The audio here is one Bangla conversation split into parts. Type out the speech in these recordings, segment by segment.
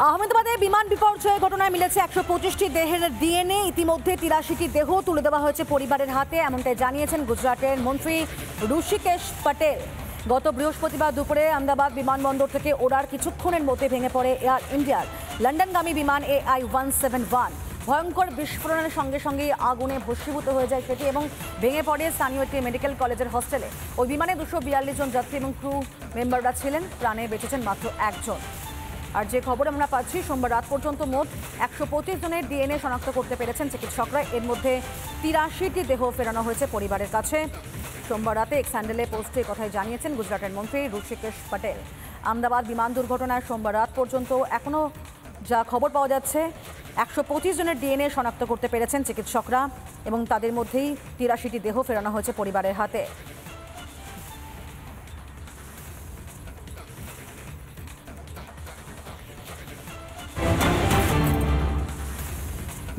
আহমেদাবাদে বিমান বিপর্যয় ঘটনায় মিলেছে ১২৫টি দেহের ডিএনএ। ইতিমধ্যে ৮৩টি দেহ তুলে দেওয়া হয়েছে পরিবারের হাতে, এমনটাই জানিয়েছেন গুজরাটের মন্ত্রী ঋষিকেশ পটেল। গত বৃহস্পতিবার দুপুরে আহমেদাবাদ বিমানবন্দর থেকে ওড়ার কিছুক্ষণের মধ্যে ভেঙে পড়ে এয়ার ইন্ডিয়ার লন্ডনগামী বিমান AI-171। ভয়ঙ্কর বিস্ফোরণের সঙ্গে সঙ্গেই আগুনে ভস্মীভূত হয়ে যায় সেটি এবং ভেঙে পড়ে স্থানীয় একটি মেডিকেল কলেজের হস্টেলে। ওই বিমানে ২৪২ জন যাত্রী এবং ক্রু মেম্বাররা ছিলেন, প্রাণে বেঁচেছেন মাত্র একজন। আর যে খবর আমরা পাচ্ছি, সোমবার রাত পর্যন্ত মোট ১২৫ জনের ডিএনএ শনাক্ত করতে পেরেছেন চিকিৎসকরা। এর মধ্যে ৮৩টি দেহ ফেরানো হয়েছে পরিবারের কাছে। সোমবার রাতে এক্স হ্যান্ডেলে পোস্টে কথাই জানিয়েছেন গুজরাটের মন্ত্রী ঋষিকেশ পটেল। আহমেদাবাদ বিমান দুর্ঘটনায় সোমবার রাত পর্যন্ত এখনও যা খবর পাওয়া যাচ্ছে, ১২৫ জনের ডিএনএ শনাক্ত করতে পেরেছেন চিকিৎসকরা এবং তাদের মধ্যেই ৮৩টি দেহ ফেরানো হয়েছে পরিবারের হাতে।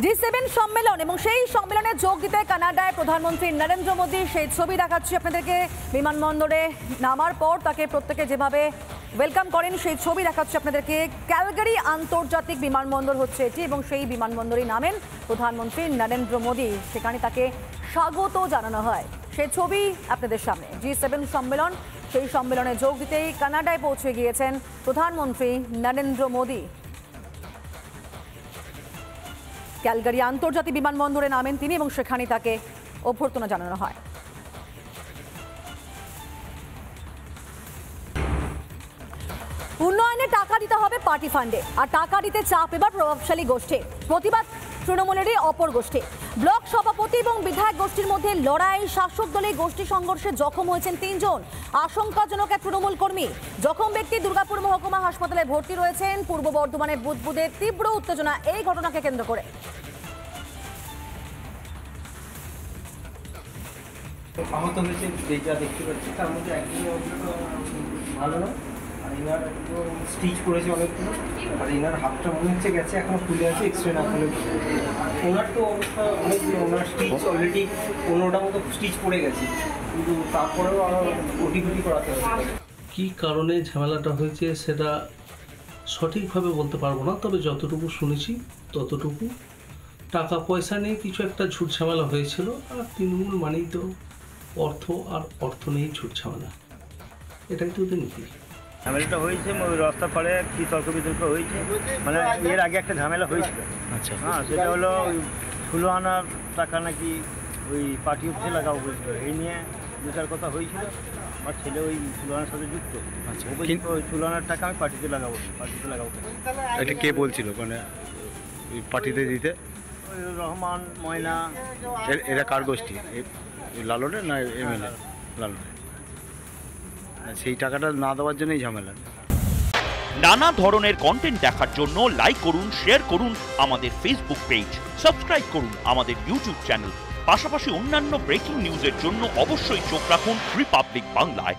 G7 সম্মেলন এবং সেই সম্মেলনে যোগ দিতে কানাডায় প্রধানমন্ত্রী নরেন্দ্র মোদী, সেই ছবি দেখাচ্ছি আপনাদেরকে। বিমানবন্দরে নামার পর তাকে প্রত্যেকে যেভাবে ওয়েলকাম করেন সেই ছবি দেখাচ্ছি আপনাদেরকে। ক্যালগারি আন্তর্জাতিক বিমানবন্দর হচ্ছে এটি এবং সেই বিমানবন্দরে নামেন প্রধানমন্ত্রী নরেন্দ্র মোদী। সেখানে তাকে স্বাগত জানানো হয়, সেই ছবি আপনাদের সামনে। G7 সম্মেলন, সেই সম্মেলনে যোগ দিতেই কানাডায় পৌঁছে গিয়েছেন প্রধানমন্ত্রী নরেন্দ্র মোদী। ক্যালগারি আন্তর্জাতিক বিমানবন্দরে নামেন তিনি এবং সেখানে তাকে অভ্যর্থনা জানানো হয়। উন্নয়নে টাকা দিতে হবে পার্টি ফান্ডে, আর টাকা দিতে চাপ এবার প্রভাবশালী গোষ্ঠী। প্রতিবাদ তৃণমূলেরই অপর গোষ্ঠী। ব্লক সভাপতি এবং বিধায়ক গোষ্ঠীর মধ্যে লড়াই, শাসক দলের গোষ্ঠী সংঘর্ষে জখম হয়েছেন ৩ জন। আশঙ্কাজনক এক তৃণমূল কর্মী। জখম ব্যক্তি দুর্গাপুর মহকুমা হাসপাতালে ভর্তি রয়েছেন। পূর্ব বর্ধমানের বুদবুদে তীব্র উত্তেজনা এই ঘটনাকে কেন্দ্র করে। আহত হয়েছে যা দেখতে পাচ্ছি, তার মধ্যে একদিনই অবস্থা ভালো না, আর এনার একটু স্টিচ করেছে অনেকগুলো, আর এনার হাতটা মনে হচ্ছে গেছে, এখনো খুলে আছে, এক্সরে না খুলে। ওনার তো অবস্থা অনেক, ওনার স্টিচ অলরেডি 15টা মতো স্টিচ পড়ে গেছে, কিন্তু তারপরেও আরও ওটি করাতে হবে। কী কারণে ঝামেলাটা হয়েছে সেটা সঠিকভাবে বলতে পারবো না, তবে যতটুকু শুনেছি ততটুকু টাকা পয়সা নিয়ে কিছু একটা ঝুট ঝামেলা হয়েছিল। আর তৃণমূল মানেই তো অর্থ, আর অর্থ নিয়েই ঝুট ঝামেলা, এটাই তো ওদের নীতি। ঝামেলাটা হয়েছে ওই রাস্তা পাড়ে কি তর্ক বিতর্ক হয়েছে, মানে এর আগে একটা ঝামেলা হয়েছিল। আচ্ছা, হ্যাঁ, সেটা হলো 16 আনার টাকা নাকি ওই পার্টি অফিসে লাগাবো বলছিল, এই নিয়ে দু চার কথা হয়েছিল। আমার ছেলে ওই 16 আনার সাথে যুক্ত। আচ্ছা, ওই 16 আনার টাকা আমি পার্টিতে লাগাবো। এটা কে বলছিল মানে পার্টিতে দিতে? ওই রহমান, ময়না। এরা কার গোষ্ঠী? লালনের না MLA? লালনের। সেই টাকাটা না দেওয়ার জন্যই ঝামেলা। নানা ধরনের কন্টেন্ট দেখার জন্য লাইক করুন, শেয়ার করুন আমাদের ফেসবুক পেজ, সাবস্ক্রাইব করুন আমাদের ইউটিউব চ্যানেল। পাশাপাশি অন্যান্য ব্রেকিং নিউজের জন্য অবশ্যই চোখ রাখুন রিপাবলিক বাংলায়।